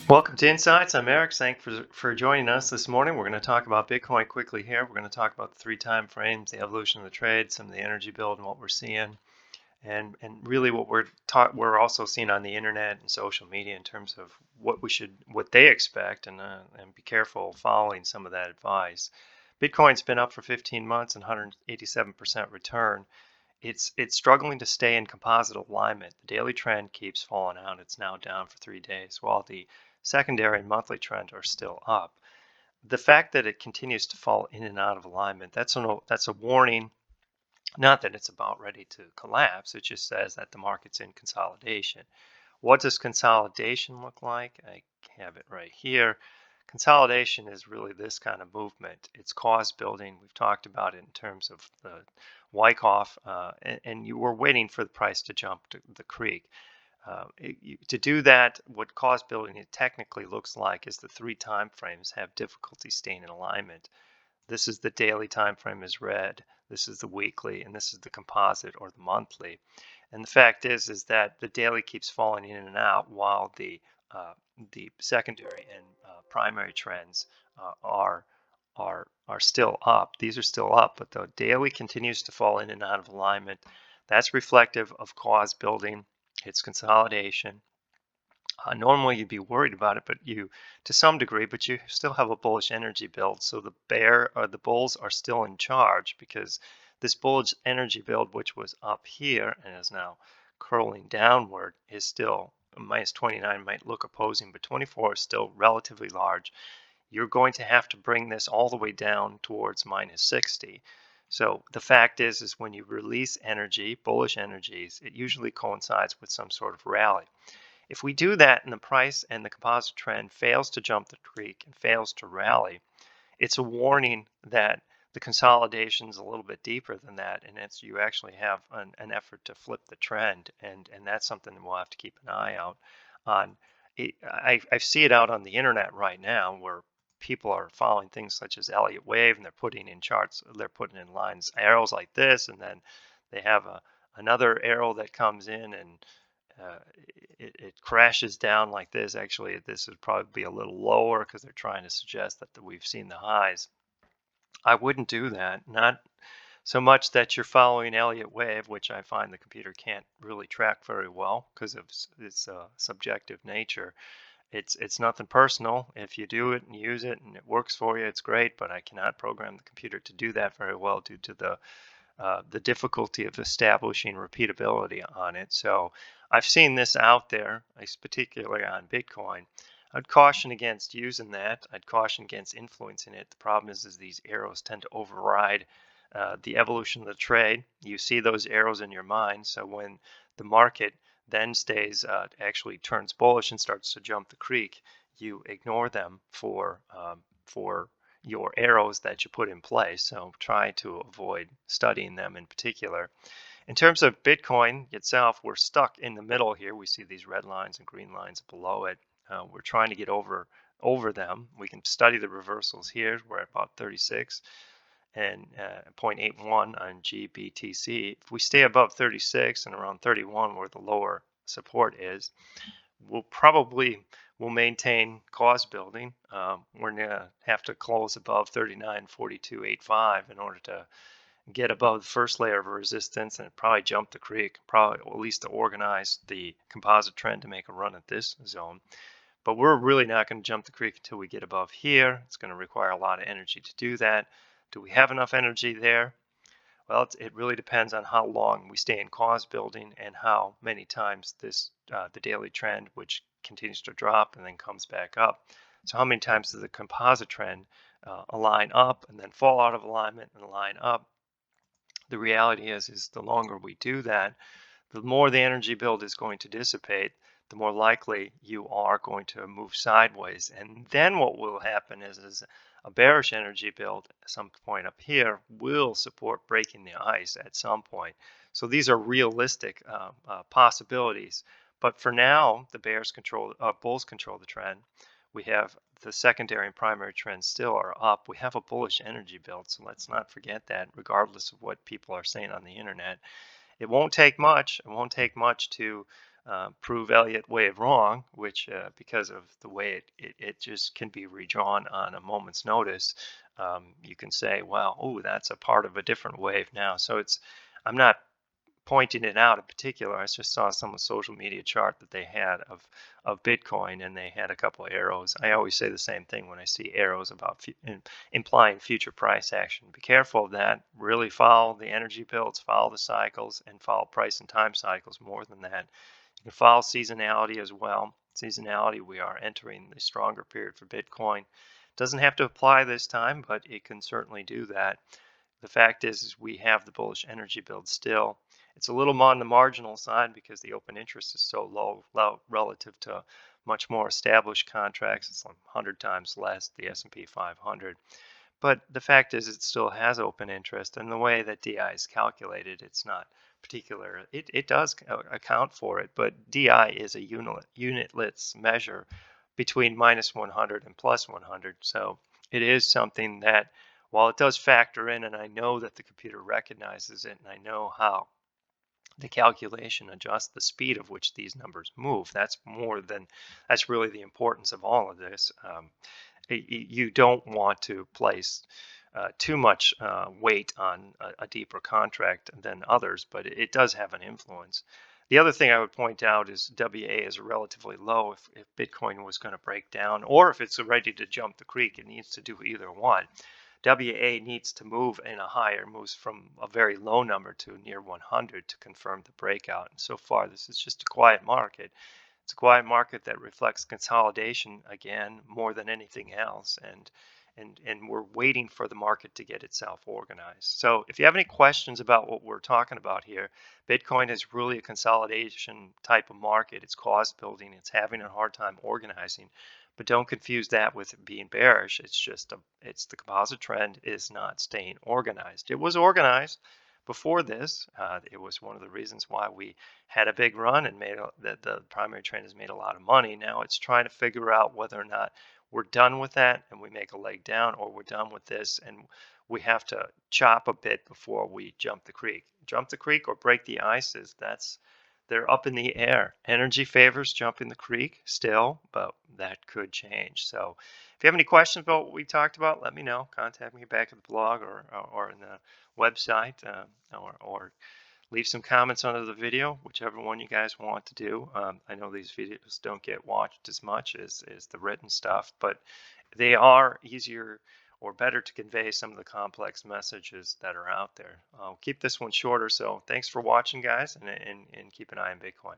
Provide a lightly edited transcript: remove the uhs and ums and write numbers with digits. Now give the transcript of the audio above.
Welcome to Insights. I'm Eric. Thanks for joining us this morning. We're going to talk about Bitcoin quickly here. We're going to talk about the three time frames, the evolution of the trade, some of the energy build, and what we're seeing, and really what we're also seeing on the internet and social media in terms of what they expect, and be careful following some of that advice. Bitcoin's been up for 15 months and 187% return. It's struggling to stay in composite alignment. The daily trend keeps falling out. It's now down for 3 days, while the secondary and monthly trend are still up. The fact that it continues to fall in and out of alignment, that's a warning. Not that it's about ready to collapse. It just says that the market's in consolidation. What does consolidation look like? I have it right here. Consolidation is really this kind of movement. It's cause building. We've talked about it in terms of the Wyckoff, and you were waiting for the price to jump to the creek. To do that, what cause building it technically looks like is the three time frames have difficulty staying in alignment. This is the daily time frame is red, this is the weekly, and this is the composite or the monthly. And the fact is that the daily keeps falling in and out while uh, the secondary and primary trends are still up. These are still up, but the daily continues to fall in and out of alignment. That's reflective of cause building. It's consolidation. Normally you'd be worried about it, but you, to some degree, but you still have a bullish energy build. So the bulls are still in charge because this bullish energy build, which was up here and is now curling downward, is still minus 29 might look opposing, but 24 is still relatively large. You're going to have to bring this all the way down towards minus 60. So the fact is when you release energy, bullish energies, it usually coincides with some sort of rally. If we do that and the price and the composite trend fails to jump the creek and fails to rally, it's a warning that the consolidation is a little bit deeper than that, and it's you actually have an effort to flip the trend, and that's something that we'll have to keep an eye out on. I see it out on the internet right now where people are following things such as Elliott wave, and they're putting in charts, they're putting in lines, arrows like this, and then they have another arrow that comes in and uh, it crashes down like this. Actually, this would probably be a little lower because they're trying to suggest that we've seen the highs. I wouldn't do that. Not so much that you're following Elliott wave, which I find the computer can't really track very well because of its subjective nature. It's nothing personal. If you do it and use it and it works for you, it's great. But I cannot program the computer to do that very well due to the difficulty of establishing repeatability on it. So I've seen this out there, particularly on Bitcoin. I'd caution against using that. I'd caution against influencing it. The problem is these arrows tend to override the evolution of the trade. You see those arrows in your mind. So when the market then actually turns bullish and starts to jump the creek, you ignore them for your arrows that you put in place. So try to avoid studying them in particular. In terms of Bitcoin itself, we're stuck in the middle here. We see these red lines and green lines below it. We're trying to get over them. We can study the reversals here. We're at about 36 and 0.81 on GBTC. If we stay above 36 and around 31 where the lower support is, we'll maintain cause building. We're gonna have to close above 39.4285 in order to get above the first layer of resistance and probably jump the creek, probably at least to organize the composite trend to make a run at this zone. But we're really not going to jump the creek until we get above here. It's going to require a lot of energy to do that. Do we have enough energy there? Well, it really depends on how long we stay in cause building and how many times the daily trend, which continues to drop and then comes back up. So how many times does the composite trend align up and then fall out of alignment and align up? The reality is the longer we do that, the more the energy build is going to dissipate, the more likely you are going to move sideways. And then what will happen is a bearish energy build at some point up here will support breaking the ice at some point. So these are realistic possibilities. But for now, the bulls control the trend. We have the secondary and primary trends still are up. We have a bullish energy build, so let's not forget that, regardless of what people are saying on the internet. It won't take much. It won't take much to prove Elliott wave wrong, which because of the way it just can be redrawn on a moment's notice, you can say, well, oh, that's a part of a different wave now. So I'm not pointing it out in particular. I just saw some social media chart that they had of Bitcoin, and they had a couple of arrows. I always say the same thing when I see arrows about implying future price action. Be careful of that. Really follow the energy builds, follow the cycles, and follow price and time cycles more than that. You can follow seasonality as well. Seasonality, we are entering the stronger period for Bitcoin. Doesn't have to apply this time, but it can certainly do that. The fact is we have the bullish energy build still. It's a little on the marginal side because the open interest is so low relative to much more established contracts. It's like 100 times less, the S&P 500. But the fact is it still has open interest, and the way that DI is calculated, it's not particular. It does account for it, but DI is a unitless measure between minus 100 and plus 100. So it is something that, while it does factor in, and I know that the computer recognizes it, and I know how the calculation adjusts the speed of which these numbers move. That's really the importance of all of this. You don't want to place too much weight on a deeper contract than others, but it does have an influence. The other thing I would point out is WA is relatively low. If Bitcoin was going to break down, or if it's ready to jump the creek, it needs to do either one. WA needs to move in a higher, moves from a very low number to near 100 to confirm the breakout. And so far, this is just a quiet market. It's a quiet market that reflects consolidation again more than anything else, and we're waiting for the market to get itself organized. So if you have any questions about what we're talking about here, Bitcoin is really a consolidation type of market. It's cost building. It's having a hard time organizing. But don't confuse that with being bearish. It's the composite trend is not staying organized. It was organized before this. It was one of the reasons why we had a big run and that the primary trend has made a lot of money. Now it's trying to figure out whether or not we're done with that and we make a leg down, or we're done with this and we have to chop a bit before we jump the creek. Jump the creek or break the ices. They're up in the air. Energy favors jumping the creek still, but that could change. So if you have any questions about what we talked about, let me know. Contact me back at the blog or in the website, or leave some comments under the video, whichever one you guys want to do. I know these videos don't get watched as much as the written stuff, but they are easier or better to convey some of the complex messages that are out there. I'll keep this one shorter, so thanks for watching, guys, and keep an eye on Bitcoin.